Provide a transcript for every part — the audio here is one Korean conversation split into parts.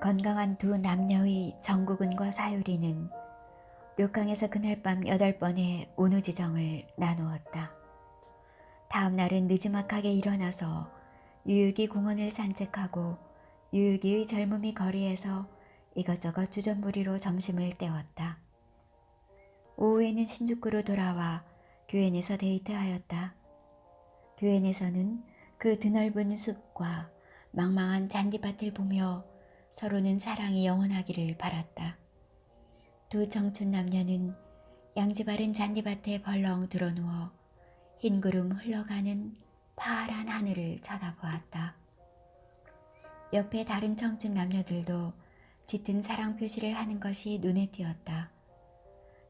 건강한 두 남녀의 정국은과 사유리는 료강에서 그날 밤 8번의 온우지정을 나누었다. 다음 날은 느지막하게 일어나서 유유기 공원을 산책하고 유유기의 젊음이 거리에서 이것저것 주전부리로 점심을 때웠다. 오후에는 신주쿠로 돌아와 교회 내서 데이트하였다. 교회 내서는 그 드넓은 숲과 망망한 잔디밭을 보며 서로는 사랑이 영원하기를 바랐다. 두 청춘 남녀는 양지 바른 잔디밭에 벌렁 드러누워 흰 구름 흘러가는 파란 하늘을 쳐다보았다. 옆에 다른 청춘 남녀들도 짙은 사랑 표시를 하는 것이 눈에 띄었다.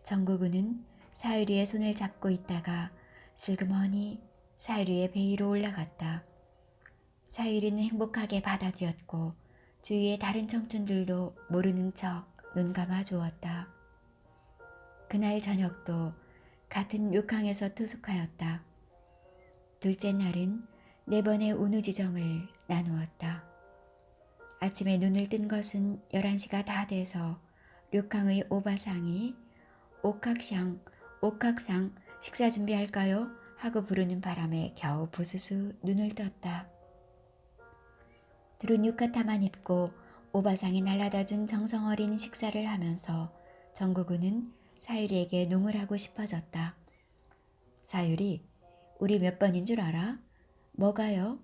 정국은은 사유리의 손을 잡고 있다가 슬그머니 사유리의 배 위로 올라갔다. 사유리는 행복하게 받아들였고 주위의 다른 청춘들도 모르는 척 눈 감아 주었다. 그날 저녁도 같은 료강에서 투숙하였다. 둘째 날은 4번의 온우지정을 나누었다. 아침에 눈을 뜬 것은 11시가 다 돼서 료강의 오바상이 옥학상 식사 준비할까요? 하고 부르는 바람에 겨우 부스스 눈을 떴다. 둘은 유카타만 입고 오바상이 날라다 준 정성어린 식사를 하면서 정국은은 사유리에게 농을 하고 싶어졌다. 사유리, 우리 몇 번인 줄 알아? 뭐가요?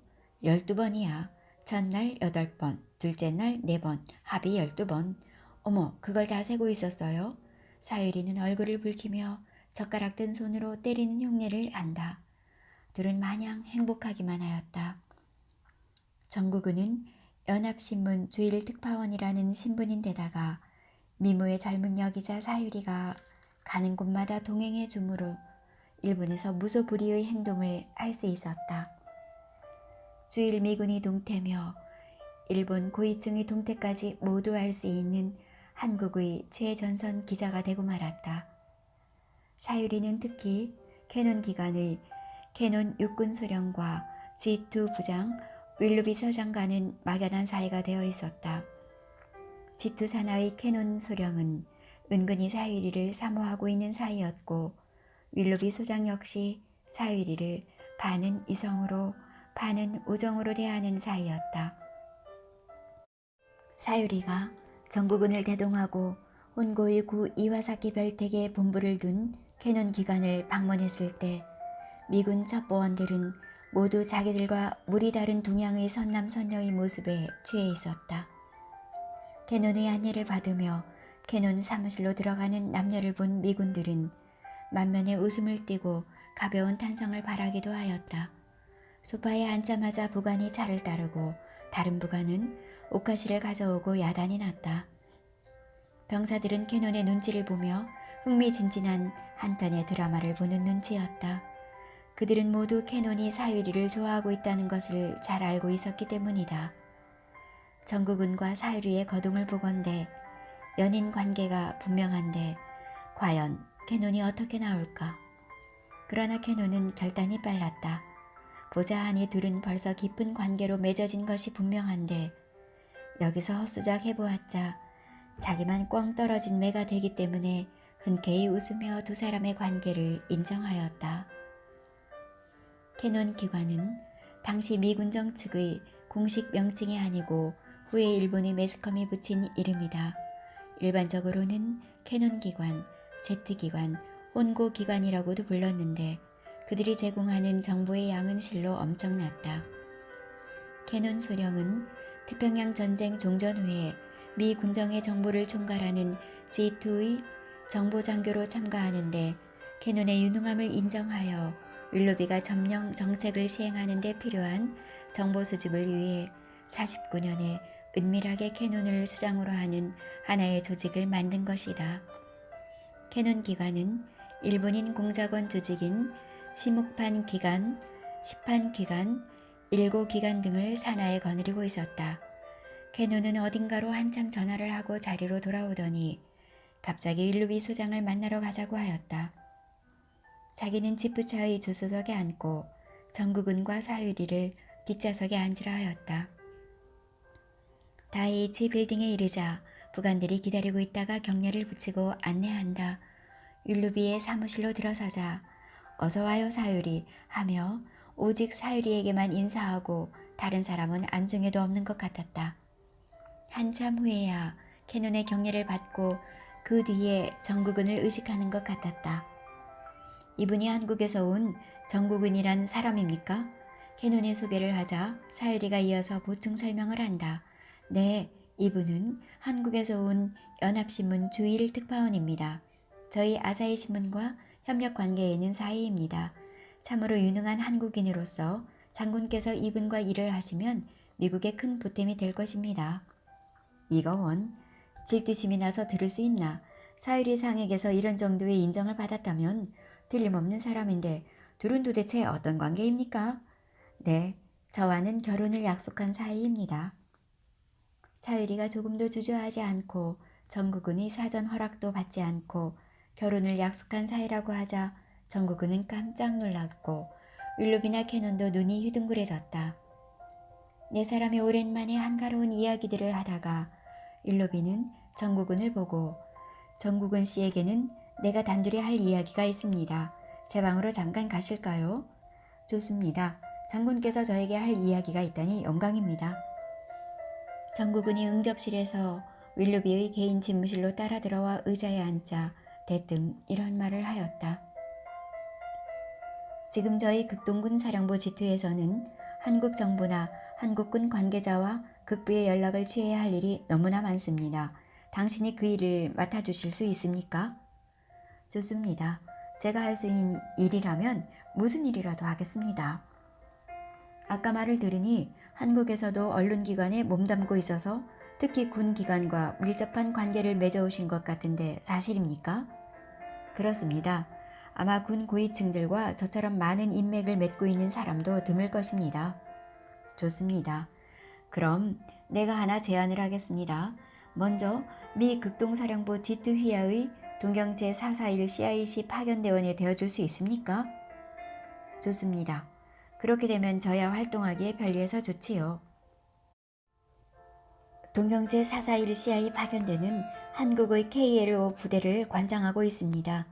12번이야. 첫날 8번, 둘째 날 4번, 합이 12번. 어머, 그걸 다 세고 있었어요? 사유리는 얼굴을 붉히며 젓가락 든 손으로 때리는 흉내를 안다. 둘은 마냥 행복하기만 하였다. 정국은은 연합신문 주일 특파원이라는 신분인데다가 미모의 젊은 여기자 사유리가 가는 곳마다 동행해 주므로 일본에서 무소불위의 행동을 할 수 있었다. 주일 미군이 동태며 일본 고위층의 동태까지 모두 알 수 있는 한국의 최전선 기자가 되고 말았다. 사유리는 특히 캐논 기관의 캐논 육군소령과 G2 부장 윌루비 서장과는 막연한 사이가 되어 있었다. G2 산하의 캐논 소령은 은근히 사유리를 사모하고 있는 사이였고 윌루비 소장 역시 사유리를 반은 이성으로 반은 우정으로 대하는 사이였다. 사유리가 정국은을 대동하고 혼고의 구 이와사키 별택에 본부를 둔 캐논 기관을 방문했을 때 미군 첩보원들은 모두 자기들과 물이 다른 동양의 선남선녀의 모습에 취해 있었다. 캐논의 안내를 받으며 캐논 사무실로 들어가는 남녀를 본 미군들은 만면에 웃음을 띠고 가벼운 탄성을 바라기도 하였다. 소파에 앉자마자 부관이 차를 따르고 다른 부관은 오카시를 가져오고 야단이 났다. 병사들은 캐논의 눈치를 보며 흥미진진한 한편의 드라마를 보는 눈치였다. 그들은 모두 캐논이 사유리를 좋아하고 있다는 것을 잘 알고 있었기 때문이다. 정국은과 사유리의 거동을 보건대 연인 관계가 분명한데 과연 캐논이 어떻게 나올까? 그러나 캐논은 결단이 빨랐다. 보자하니 둘은 벌써 깊은 관계로 맺어진 것이 분명한데 여기서 헛수작 해보았자 자기만 꽝 떨어진 매가 되기 때문에 흔쾌히 웃으며 두 사람의 관계를 인정하였다. 캐논 기관은 당시 미군 정측의 공식 명칭이 아니고 후에 일본의 매스컴이 붙인 이름이다. 일반적으로는 캐논 기관, 제트 기관, 혼고 기관이라고도 불렀는데 그들이 제공하는 정보의 양은 실로 엄청났다. 캐논 소령은 태평양 전쟁 종전 후에 미 군정의 정보를 총괄하는 G2의 정보장교로 참가하는데 캐논의 유능함을 인정하여 윌로비가 점령 정책을 시행하는 데 필요한 정보 수집을 위해 49년에 은밀하게 캐논을 수장으로 하는 하나의 조직을 만든 것이다. 캐논 기관은 일본인 공작원 조직인 시목판 기관, 시판 기관, 일고 기관 등을 산하에 거느리고 있었다. 캐논은 어딘가로 한참 전화를 하고 자리로 돌아오더니 갑자기 윌루비 소장을 만나러 가자고 하였다. 자기는 지프차의 조수석에 앉고 정국은과 사유리를 뒷좌석에 앉으라 하였다. 다이치 빌딩에 이르자 부관들이 기다리고 있다가 경례를 붙이고 안내한다. 윌루비의 사무실로 들어서자 어서 와요 사유리 하며 오직 사유리에게만 인사하고 다른 사람은 안중에도 없는 것 같았다. 한참 후에야 캐논의 경례를 받고 그 뒤에 정국은을 의식하는 것 같았다. 이분이 한국에서 온 정국은이란 사람입니까? 캐논이 소개를 하자 사유리가 이어서 보충 설명을 한다. 네, 이분은 한국에서 온 연합신문 주일 특파원입니다. 저희 아사히 신문과 협력 관계에 있는 사이입니다. 참으로 유능한 한국인으로서 장군께서 이분과 일을 하시면 미국에 큰 보탬이 될 것입니다. 이거원, 질투심이 나서 들을 수 있나? 사유리 상에게서 이런 정도의 인정을 받았다면 틀림없는 사람인데 둘은 도대체 어떤 관계입니까? 네, 저와는 결혼을 약속한 사이입니다. 사유리가 조금도 주저하지 않고 정국은이 사전 허락도 받지 않고 결혼을 약속한 사이라고 하자 정국은은 깜짝 놀랐고 윌루비나 캐논도 눈이 휘둥그레졌다. 네 사람이 오랜만에 한가로운 이야기들을 하다가 윌루비는 정국은을 보고 정국은 씨에게는 내가 단둘이 할 이야기가 있습니다. 제 방으로 잠깐 가실까요? 좋습니다. 장군께서 저에게 할 이야기가 있다니 영광입니다. 정국은이 응접실에서 윌루비의 개인 집무실로 따라 들어와 의자에 앉자 대뜸 이런 말을 하였다. 지금 저희 극동군 사령부 G2에서는 한국 정부나 한국군 관계자와 극부의 연락을 취해야 할 일이 너무나 많습니다. 당신이 그 일을 맡아주실 수 있습니까? 좋습니다. 제가 할 수 있는 일이라면 무슨 일이라도 하겠습니다. 아까 말을 들으니 한국에서도 언론기관에 몸담고 있어서 특히 군기관과 밀접한 관계를 맺어오신 것 같은데 사실입니까? 그렇습니다. 아마 군 고위층들과 저처럼 많은 인맥을 맺고 있는 사람도 드물 것입니다. 좋습니다. 그럼 내가 하나 제안을 하겠습니다. 먼저 미 극동사령부 G2 휘하의 동경 제441 CIC 파견대원이 되어줄 수 있습니까? 좋습니다. 그렇게 되면 저야 활동하기에 편리해서 좋지요. 동경 제441 CI 파견대는 한국의 KLO 부대를 관장하고 있습니다.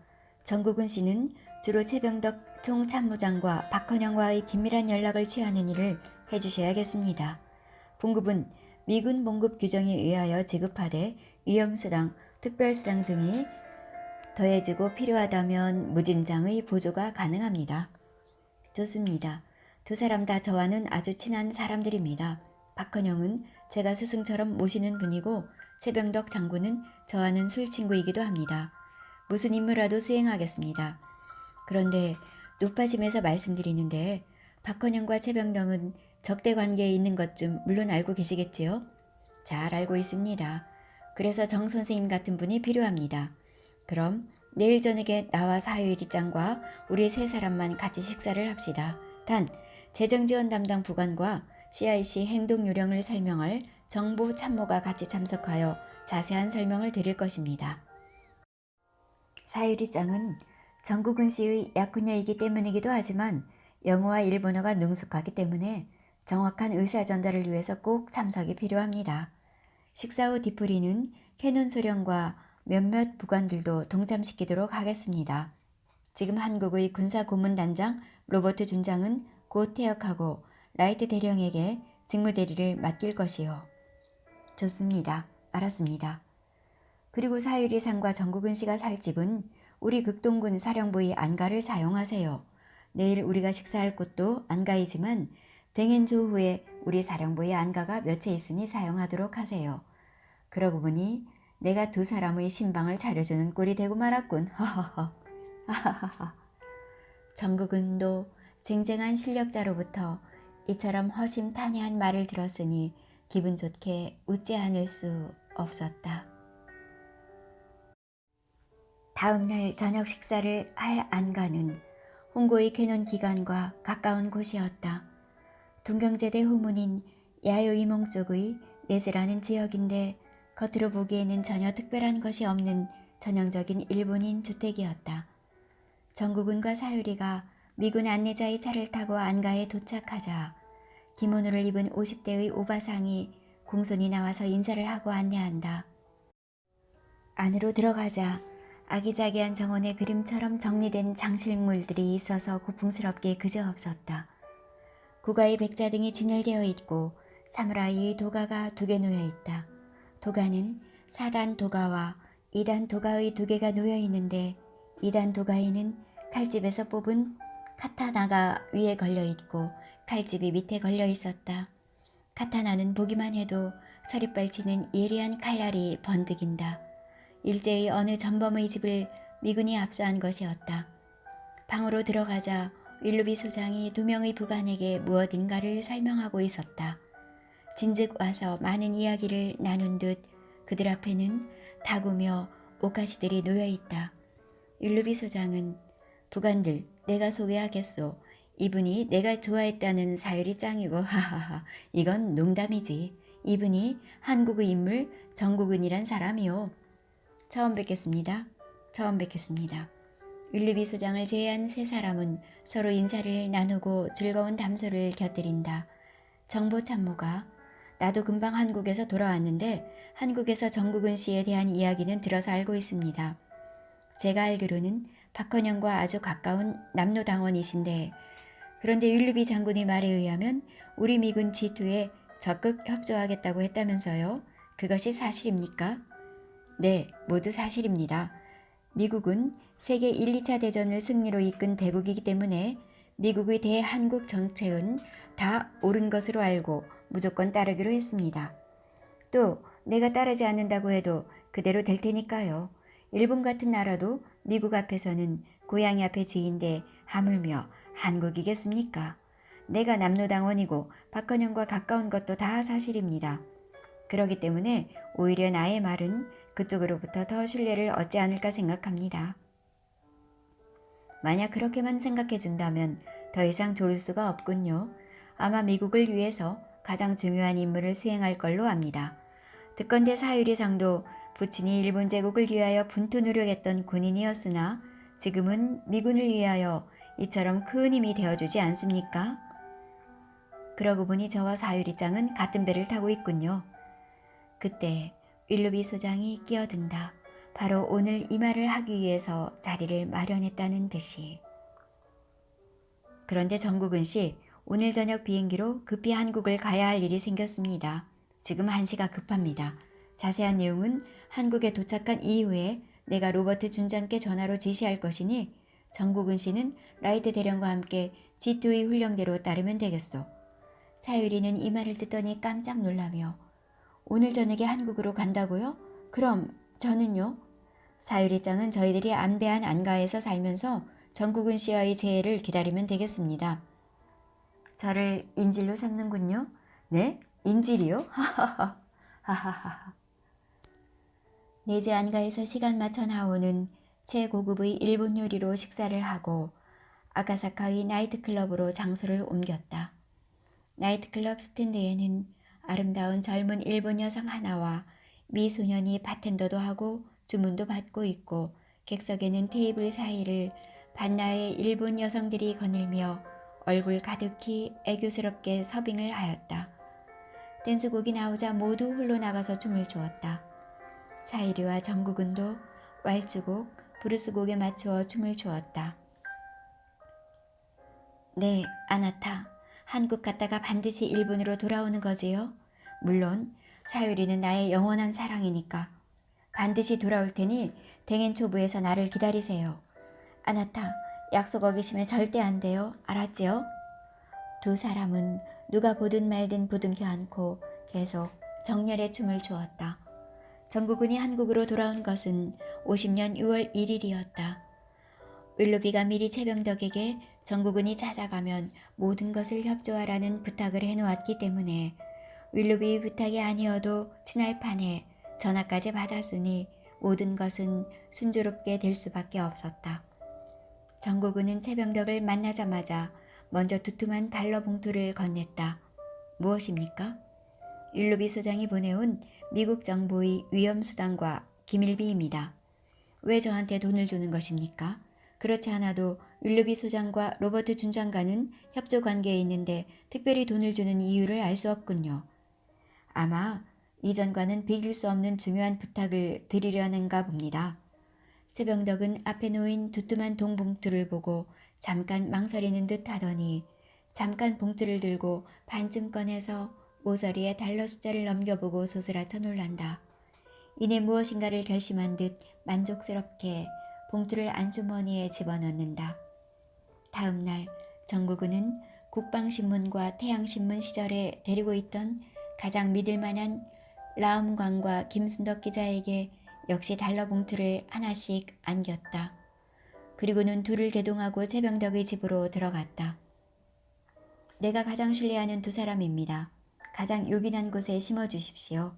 정국은 씨는 주로 최병덕 총참모장과 박헌영과의 긴밀한 연락을 취하는 일을 해주셔야겠습니다. 봉급은 미군 봉급 규정에 의하여 지급하되 위험수당, 특별수당 등이 더해지고 필요하다면 무진장의 보조가 가능합니다. 좋습니다. 두 사람 다 저와는 아주 친한 사람들입니다. 박헌영은 제가 스승처럼 모시는 분이고 최병덕 장군은 저와는 술친구이기도 합니다. 무슨 임무라도 수행하겠습니다. 그런데 높아심에서 말씀드리는데 박헌영과 최병덕은 적대 관계에 있는 것 좀 물론 알고 계시겠지요? 잘 알고 있습니다. 그래서 정 선생님 같은 분이 필요합니다. 그럼 내일 저녁에 나와 사유리 짱과 우리 세 사람만 같이 식사를 합시다. 단 재정지원 담당 부관과 CIC 행동 요령을 설명할 정보 참모가 같이 참석하여 자세한 설명을 드릴 것입니다. 사유리 짱은 정국은 씨의 약혼녀이기 때문이기도 하지만 영어와 일본어가 능숙하기 때문에 정확한 의사 전달을 위해서 꼭 참석이 필요합니다. 식사 후 뒤풀이는 캐논 소령과 몇몇 부관들도 동참시키도록 하겠습니다. 지금 한국의 군사고문단장 로버트 준장은 곧 퇴역하고 라이트 대령에게 직무대리를 맡길 것이요. 좋습니다. 알았습니다. 그리고 사유리 상과 정국은 씨가 살 집은 우리 극동군 사령부의 안가를 사용하세요. 내일 우리가 식사할 곳도 안가이지만 등행 조후에 우리 사령부의 안가가 몇 채 있으니 사용하도록 하세요. 그러고 보니 내가 두 사람의 신방을 차려주는 꼴이 되고 말았군. 허허허. 하하하하. 정국은도 쟁쟁한 실력자로부터 이처럼 허심탄회한 말을 들었으니 기분 좋게 웃지 않을 수 없었다. 다음날 저녁 식사를 할 안가는 홍고의 캐논 기관과 가까운 곳이었다. 동경제대 후문인 야요이몽 쪽의 네즈라는 지역인데 겉으로 보기에는 전혀 특별한 것이 없는 전형적인 일본인 주택이었다. 정국은과 사유리가 미군 안내자의 차를 타고 안가에 도착하자 기모노를 입은 50대의 오바상이 공손히 나와서 인사를 하고 안내한다. 안으로 들어가자 아기자기한 정원의 그림처럼 정리된 장식물들이 있어서 고풍스럽게 그저없었다. 고가의 백자 등이 진열되어 있고 사무라이의 도가가 2개 놓여 있다. 도가는 4단 도가와 2단 도가의 2개가 놓여 있는데 2단 도가에는 칼집에서 뽑은 카타나가 위에 걸려 있고 칼집이 밑에 걸려 있었다. 카타나는 보기만 해도 서리빨치는 예리한 칼날이 번득인다. 일제히 어느 전범의 집을 미군이 압수한 것이었다. 방으로 들어가자 윌루비 소장이 2명의 부관에게 무엇인가를 설명하고 있었다. 진즉 와서 많은 이야기를 나눈 듯 그들 앞에는 다구며 오카시들이 놓여있다. 윌루비 소장은 부관들 내가 소개하겠소. 이분이 내가 좋아했다는 사유리 짱이고 하하하 이건 농담이지. 이분이 한국의 인물 정국은이란 사람이요. 처음 뵙겠습니다. 처음 뵙겠습니다. 윌루비 소장을 제외한 3사람은 서로 인사를 나누고 즐거운 담소를 곁들인다. 정보참모가 나도 금방 한국에서 돌아왔는데 한국에서 정국은 씨에 대한 이야기는 들어서 알고 있습니다. 제가 알기로는 박헌영과 아주 가까운 남로당원이신데 그런데 윌루비 장군의 말에 의하면 우리 미군 G2에 적극 협조하겠다고 했다면서요? 그것이 사실입니까? 네, 모두 사실입니다. 미국은 세계 1, 2차 대전을 승리로 이끈 대국이기 때문에 미국의 대한국 정책은 다 옳은 것으로 알고 무조건 따르기로 했습니다. 또 내가 따르지 않는다고 해도 그대로 될 테니까요. 일본 같은 나라도 미국 앞에서는 고양이 앞에 쥐인데 하물며 한국이겠습니까? 내가 남로당원이고 박헌영과 가까운 것도 다 사실입니다. 그러기 때문에 오히려 나의 말은 그쪽으로부터 더 신뢰를 얻지 않을까 생각합니다. 만약 그렇게만 생각해 준다면 더 이상 좋을 수가 없군요. 아마 미국을 위해서 가장 중요한 임무를 수행할 걸로 압니다. 듣건대 사유리상도 부친이 일본 제국을 위하여 분투 노력했던 군인이었으나 지금은 미군을 위하여 이처럼 큰 힘이 되어주지 않습니까? 그러고 보니 저와 사유리짱은 같은 배를 타고 있군요. 그때 윌루비 소장이 끼어든다. 바로 오늘 이 말을 하기 위해서 자리를 마련했다는 듯이. 그런데 정국은 씨, 오늘 저녁 비행기로 급히 한국을 가야 할 일이 생겼습니다. 지금 한시가 급합니다. 자세한 내용은 한국에 도착한 이후에 내가 로버트 준장께 전화로 지시할 것이니 정국은 씨는 라이트 대령과 함께 G2의 훈령대로 따르면 되겠소. 사유리는 이 말을 듣더니 깜짝 놀라며 오늘 저녁에 한국으로 간다고요? 그럼 저는요? 사유리짱은 저희들이 안배한 안가에서 살면서 정국은 씨와의 재회를 기다리면 되겠습니다. 저를 인질로 삼는군요. 네? 인질이요? 하하하. 하하하. 내제 안가에서 시간 맞춰 나오는 최고급의 일본 요리로 식사를 하고 아카사카의 나이트클럽으로 장소를 옮겼다. 나이트클럽 스탠드에는 아름다운 젊은 일본 여성 하나와 미소년이 바텐더도 하고 주문도 받고 있고 객석에는 테이블 사이를 반나의 일본 여성들이 거닐며 얼굴 가득히 애교스럽게 서빙을 하였다. 댄스곡이 나오자 모두 홀로 나가서 춤을 추었다. 사이리와 정국은도 왈츠곡, 브루스곡에 맞추어 춤을 추었다. 네, 아나타. 한국 갔다가 반드시 일본으로 돌아오는 거지요? 물론 사유리는 나의 영원한 사랑이니까. 반드시 돌아올 테니 댕엔초부에서 나를 기다리세요. 아나타, 약속 어기시면 절대 안 돼요. 알았지요? 2사람은 누가 보든 말든 부둥켜 안고 계속 정열의 춤을 추었다. 정국은이 한국으로 돌아온 것은 50년 6월 1일이었다. 윌루비가 미리 최병덕에게 정국은이 찾아가면 모든 것을 협조하라는 부탁을 해놓았기 때문에 윌루비의 부탁이 아니어도 친할판에 전화까지 받았으니 모든 것은 순조롭게 될 수밖에 없었다. 정국은은 최병덕을 만나자마자 먼저 두툼한 달러 봉투를 건넸다. 무엇입니까? 윌루비 소장이 보내온 미국 정부의 위험수당과 기밀비입니다. 왜 저한테 돈을 주는 것입니까? 그렇지 않아도 윌루비 소장과 로버트 준장과는 협조 관계에 있는데 특별히 돈을 주는 이유를 알 수 없군요. 아마 이전과는 비길 수 없는 중요한 부탁을 드리려는가 봅니다. 최병덕은 앞에 놓인 두툼한 동봉투를 보고 잠깐 망설이는 듯 하더니 잠깐 봉투를 들고 반쯤 꺼내서 모서리에 달러 숫자를 넘겨보고 소스라쳐 놀란다. 이내 무엇인가를 결심한 듯 만족스럽게 봉투를 안주머니에 집어넣는다. 다음 날 정국은은 국방신문과 태양신문 시절에 데리고 있던 가장 믿을만한 라엄광과 김순덕 기자에게 역시 달러 봉투를 하나씩 안겼다. 그리고는 둘을 대동하고 최병덕의 집으로 들어갔다. 내가 가장 신뢰하는 두 사람입니다. 가장 요긴한 곳에 심어주십시오.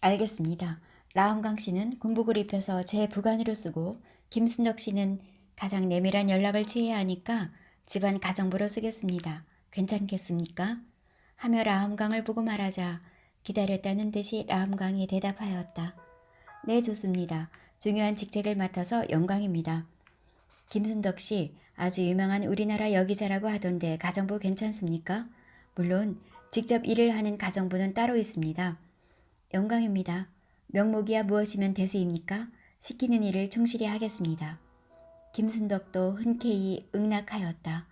알겠습니다. 라엄광 씨는 군복을 입혀서 제 부관으로 쓰고 김순덕 씨는 가장 내밀한 연락을 취해야 하니까 집안 가정부로 쓰겠습니다. 괜찮겠습니까? 하며 라엄광을 보고 말하자 기다렸다는 듯이 라엄광이 대답하였다. 네, 좋습니다. 중요한 직책을 맡아서 영광입니다. 김순덕 씨, 아주 유명한 우리나라 여기자라고 하던데 가정부 괜찮습니까? 물론 직접 일을 하는 가정부는 따로 있습니다. 영광입니다. 명목이야 무엇이면 대수입니까? 시키는 일을 충실히 하겠습니다. 김순덕도 흔쾌히 응낙하였다.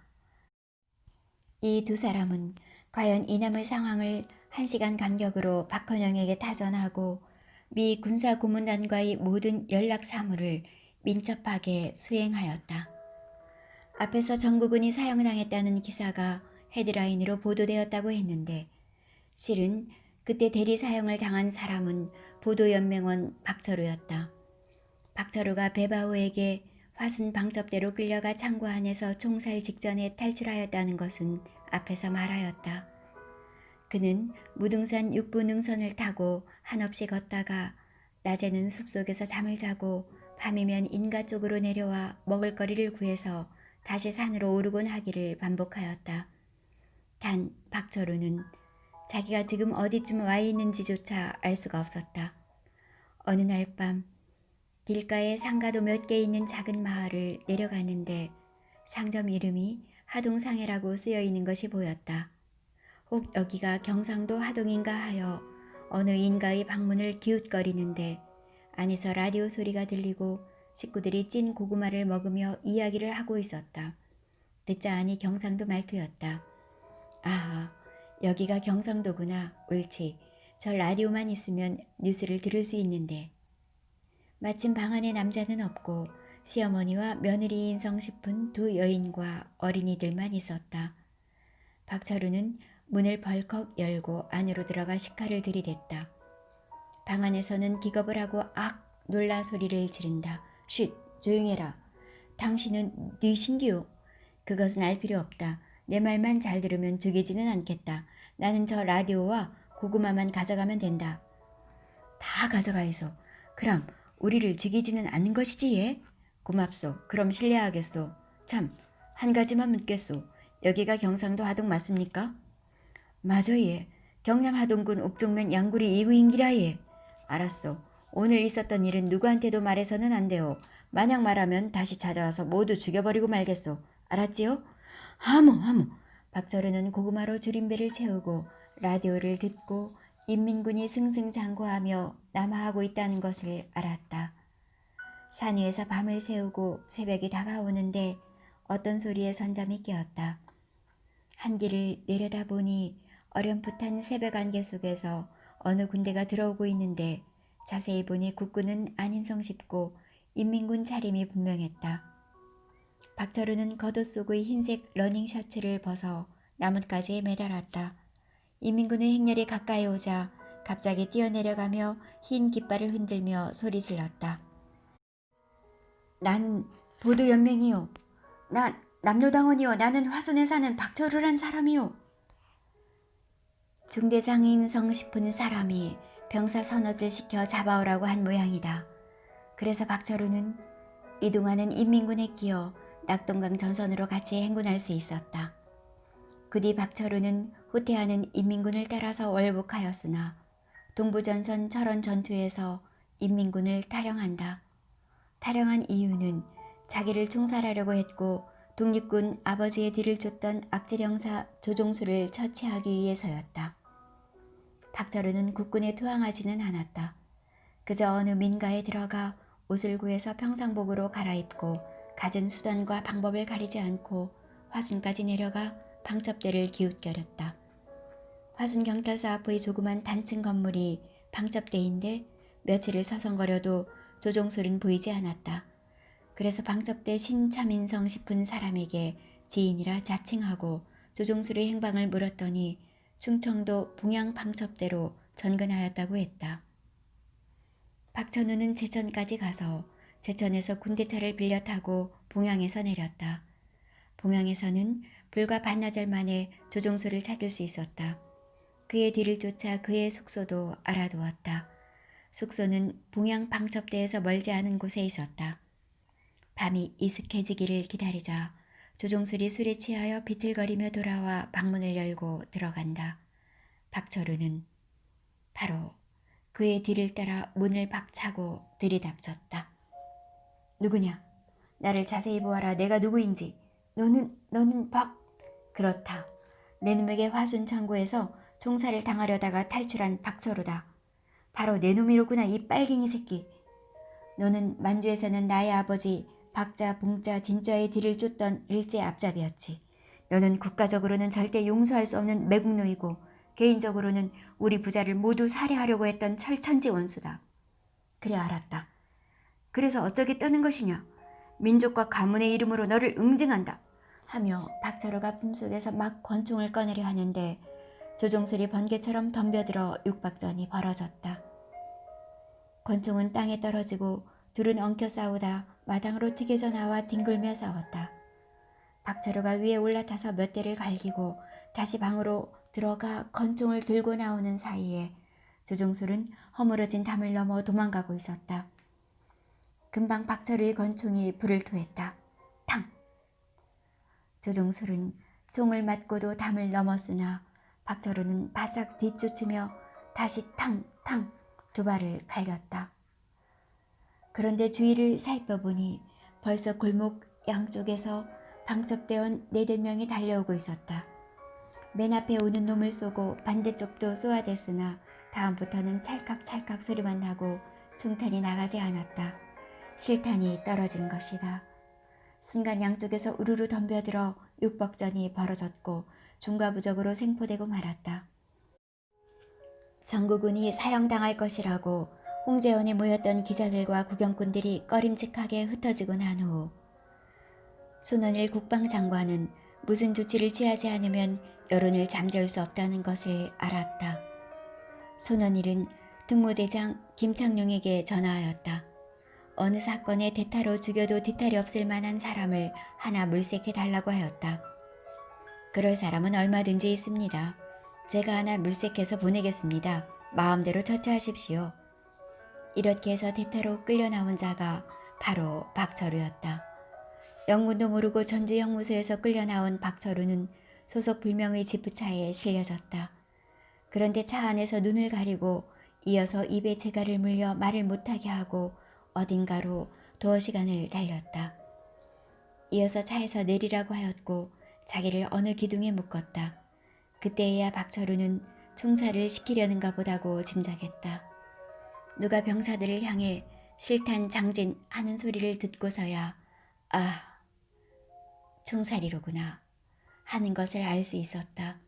이 두 사람은 과연 이남의 상황을 1시간 간격으로 박헌영에게 타전하고 미 군사고문단과의 모든 연락 사무를 민첩하게 수행하였다. 앞에서 정국은이 사형당했다는 기사가 헤드라인으로 보도되었다고 했는데 실은 그때 대리 사형을 당한 사람은 보도연맹원 박철우였다. 박철우가 배바오에게 화순 방첩대로 끌려가 창고 안에서 총살 직전에 탈출하였다는 것은 앞에서 말하였다. 그는 무등산 6부 능선을 타고 한없이 걷다가 낮에는 숲속에서 잠을 자고 밤이면 인가 쪽으로 내려와 먹을거리를 구해서 다시 산으로 오르곤 하기를 반복하였다. 단 박철우는 자기가 지금 어디쯤 와 있는지조차 알 수가 없었다. 어느 날 밤 길가에 상가도 몇 개 있는 작은 마을을 내려가는데 상점 이름이 하동상해라고 쓰여 있는 것이 보였다. 혹 여기가 경상도 하동인가 하여 어느 인가의 방문을 기웃거리는데 안에서 라디오 소리가 들리고 식구들이 찐 고구마를 먹으며 이야기를 하고 있었다. 듣자 하니 경상도 말투였다. 아, 여기가 경상도구나. 옳지. 저 라디오만 있으면 뉴스를 들을 수 있는데. 마침 방 안에 남자는 없고 시어머니와 며느리인 성싶은 두 여인과 어린이들만 있었다. 박철우는 문을 벌컥 열고 안으로 들어가 식칼을 들이댔다. 방 안에서는 기겁을 하고 악 놀라 소리를 지른다. 쉿, 조용해라. 당신은 네 신기요. 그것은 알 필요 없다. 내 말만 잘 들으면 죽이지는 않겠다. 나는 저 라디오와 고구마만 가져가면 된다. 다 가져가 있어. 그럼 우리를 죽이지는 않는 것이지 예? 고맙소. 그럼 실례하겠소. 참, 한 가지만 묻겠소. 여기가 경상도 하동 맞습니까? 맞아 예. 경남 하동군 옥종면 양구리 이구인기라 예. 알았소. 오늘 있었던 일은 누구한테도 말해서는 안 돼요. 만약 말하면 다시 찾아와서 모두 죽여버리고 말겠소. 알았지요? 하모. 박철우는 고구마로 줄임배를 채우고 라디오를 듣고 인민군이 승승장구하며 남하하고 있다는 것을 알았다. 산 위에서 밤을 새우고 새벽이 다가오는데 어떤 소리에 선잠이 깨었다. 한길을 내려다보니 어렴풋한 새벽 안개 속에서 어느 군대가 들어오고 있는데 자세히 보니 국군은 아닌 성쉽고 인민군 차림이 분명했다. 박철우는 겉옷 속의 흰색 러닝 셔츠를 벗어 나뭇가지에 매달았다. 인민군의 행렬이 가까이 오자 갑자기 뛰어내려가며 흰 깃발을 흔들며 소리 질렀다. 나는 보도연맹이요. 나 남로당원이요. 나는 화순에 사는 박철우란 사람이요. 중대장인 성싶은 사람이 병사 서너를 시켜 잡아오라고 한 모양이다. 그래서 박철우는 이동하는 인민군에 끼어 낙동강 전선으로 같이 행군할 수 있었다. 그 뒤 박철우는 후퇴하는 인민군을 따라서 월북하였으나 동부전선 철원 전투에서 인민군을 탈영한다. 탈영한 이유는 자기를 총살하려고 했고 독립군 아버지의 뒤를 쫓던 악질 형사 조종수를 처치하기 위해서였다. 박철우는 국군에 투항하지는 않았다. 그저 어느 민가에 들어가 옷을 구해서 평상복으로 갈아입고 갖은 수단과 방법을 가리지 않고 화순까지 내려가 방첩대를 기웃거렸다. 화순 경찰서 앞의 조그만 단층 건물이 방첩대인데 며칠을 서성거려도 조종술은 보이지 않았다. 그래서 방첩대 신차민성 싶은 사람에게 지인이라 자칭하고 조종술의 행방을 물었더니 충청도 봉양 방첩대로 전근하였다고 했다. 박천우는 제천까지 가서 제천에서 군대차를 빌려 타고 봉양에서 내렸다. 봉양에서는 불과 반나절 만에 조종술을 찾을 수 있었다. 그의 뒤를 쫓아 그의 숙소도 알아두었다. 숙소는 봉양 방첩대에서 멀지 않은 곳에 있었다. 밤이 이슥해지기를 기다리자 조종술이 술에 취하여 비틀거리며 돌아와 방문을 열고 들어간다. 박철우는 바로 그의 뒤를 따라 문을 박차고 들이닥쳤다. 누구냐? 나를 자세히 보아라. 내가 누구인지. 너는 그렇다. 내 놈에게 화순 창고에서 총살을 당하려다가 탈출한 박철우다. 바로 내 놈이로구나, 이 빨갱이 새끼. 너는 만주에서는 나의 아버지 박자, 봉자, 진자의 뒤를 쫓던 일제 앞잡이였지. 너는 국가적으로는 절대 용서할 수 없는 매국노이고 개인적으로는 우리 부자를 모두 살해하려고 했던 철천지 원수다. 그래, 알았다. 그래서 어쩌게 떠는 것이냐. 민족과 가문의 이름으로 너를 응징한다. 하며 박철우가 품속에서 막 권총을 꺼내려 하는데 조종술이 번개처럼 덤벼들어 육박전이 벌어졌다. 권총은 땅에 떨어지고 둘은 엉켜 싸우다 마당으로 튀겨져 나와 뒹굴며 싸웠다. 박철우가 위에 올라타서 몇 대를 갈기고 다시 방으로 들어가 권총을 들고 나오는 사이에 조종술은 허물어진 담을 넘어 도망가고 있었다. 금방 박철우의 권총이 불을 토했다. 탕! 조종술은 총을 맞고도 담을 넘었으나 박철우는 바싹 뒤쫓으며 다시 탕탕 두 발을 갈겼다. 그런데 주위를 살펴보니 벌써 골목 양쪽에서 방첩대원 4~5명이 달려오고 있었다. 맨 앞에 오는 놈을 쏘고 반대쪽도 쏘아댔으나 다음부터는 찰칵찰칵 소리만 나고 총탄이 나가지 않았다. 실탄이 떨어진 것이다. 순간 양쪽에서 우르르 덤벼들어 육박전이 벌어졌고 중과부적으로 생포되고 말았다. 정구군이 사형당할 것이라고 홍제원에 모였던 기자들과 구경꾼들이 꺼림칙하게 흩어지고 난 후 손원일 국방장관은 무슨 조치를 취하지 않으면 여론을 잠재울 수 없다는 것을 알았다. 손원일은 특무대장 김창룡에게 전화하였다. 어느 사건에 대타로 죽여도 뒤탈이 없을 만한 사람을 하나 물색해 달라고 하였다. 그럴 사람은 얼마든지 있습니다. 제가 하나 물색해서 보내겠습니다. 마음대로 처치하십시오. 이렇게 해서 대타로 끌려 나온 자가 바로 박철우였다. 영문도 모르고 전주 형무소에서 끌려 나온 박철우는 소속 불명의 지프차에 실려졌다. 그런데 차 안에서 눈을 가리고 이어서 입에 재갈을 물려 말을 못하게 하고 어딘가로 도어 시간을 달렸다. 이어서 차에서 내리라고 하였고 자기를 어느 기둥에 묶었다. 그때야 박철우는 총살을 시키려는가 보다고 짐작했다. 누가 병사들을 향해 실탄 장진 하는 소리를 듣고서야 아, 총살이로구나 하는 것을 알 수 있었다.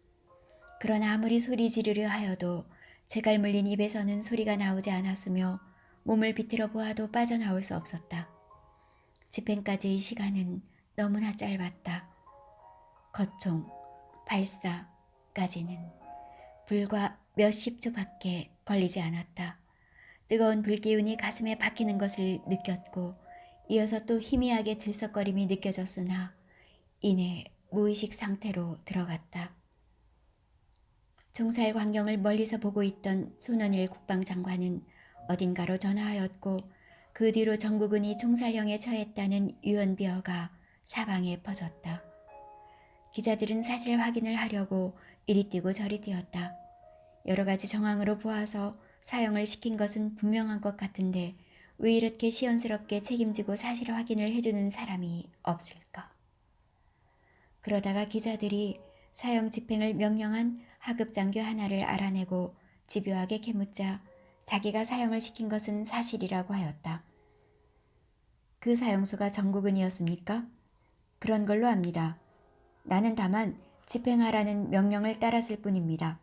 그러나 아무리 소리 지르려 하여도 재갈 물린 입에서는 소리가 나오지 않았으며 몸을 비틀어 보아도 빠져나올 수 없었다. 집행까지의 시간은 너무나 짧았다. 거총, 발사까지는 불과 몇십 초밖에 걸리지 않았다. 뜨거운 불기운이 가슴에 박히는 것을 느꼈고 이어서 또 희미하게 들썩거림이 느껴졌으나 이내 무의식 상태로 들어갔다. 총살 광경을 멀리서 보고 있던 손원일 국방장관은 어딘가로 전화하였고 그 뒤로 정국은이 총살형에 처했다는 유언비어가 사방에 퍼졌다. 기자들은 사실 확인을 하려고 이리 뛰고 저리 뛰었다. 여러 가지 정황으로 보아서 사형을 시킨 것은 분명한 것 같은데 왜 이렇게 시원스럽게 책임지고 사실 확인을 해주는 사람이 없을까? 그러다가 기자들이 사형 집행을 명령한 하급장교 하나를 알아내고 집요하게 캐묻자 자기가 사형을 시킨 것은 사실이라고 하였다. 그 사형수가 정국은이었습니까? 그런 걸로 압니다. 나는 다만 집행하라는 명령을 따랐을 뿐입니다.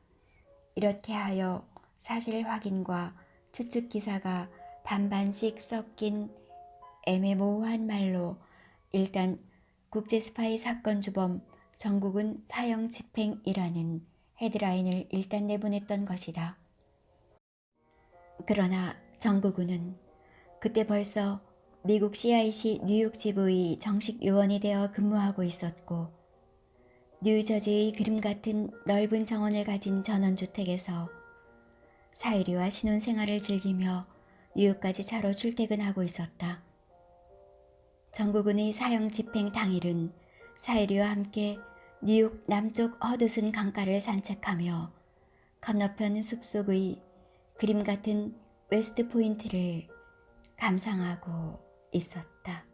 이렇게 하여 사실 확인과 추측 기사가 반반씩 섞인 애매모호한 말로 일단 국제 스파이 사건 주범 정국은 사형 집행이라는 헤드라인을 일단 내보냈던 것이다. 그러나 정국은은 그때 벌써 미국 CIC 뉴욕 지부의 정식 요원이 되어 근무하고 있었고 뉴저지의 그림 같은 넓은 정원을 가진 전원주택에서 사유리와 신혼생활을 즐기며 뉴욕까지 차로 출퇴근하고 있었다. 정국은의 사형 집행 당일은 사유리와 함께 뉴욕 남쪽 허드슨 강가를 산책하며 건너편 숲속의 그림 같은 웨스트 포인트를 감상하고 있었다.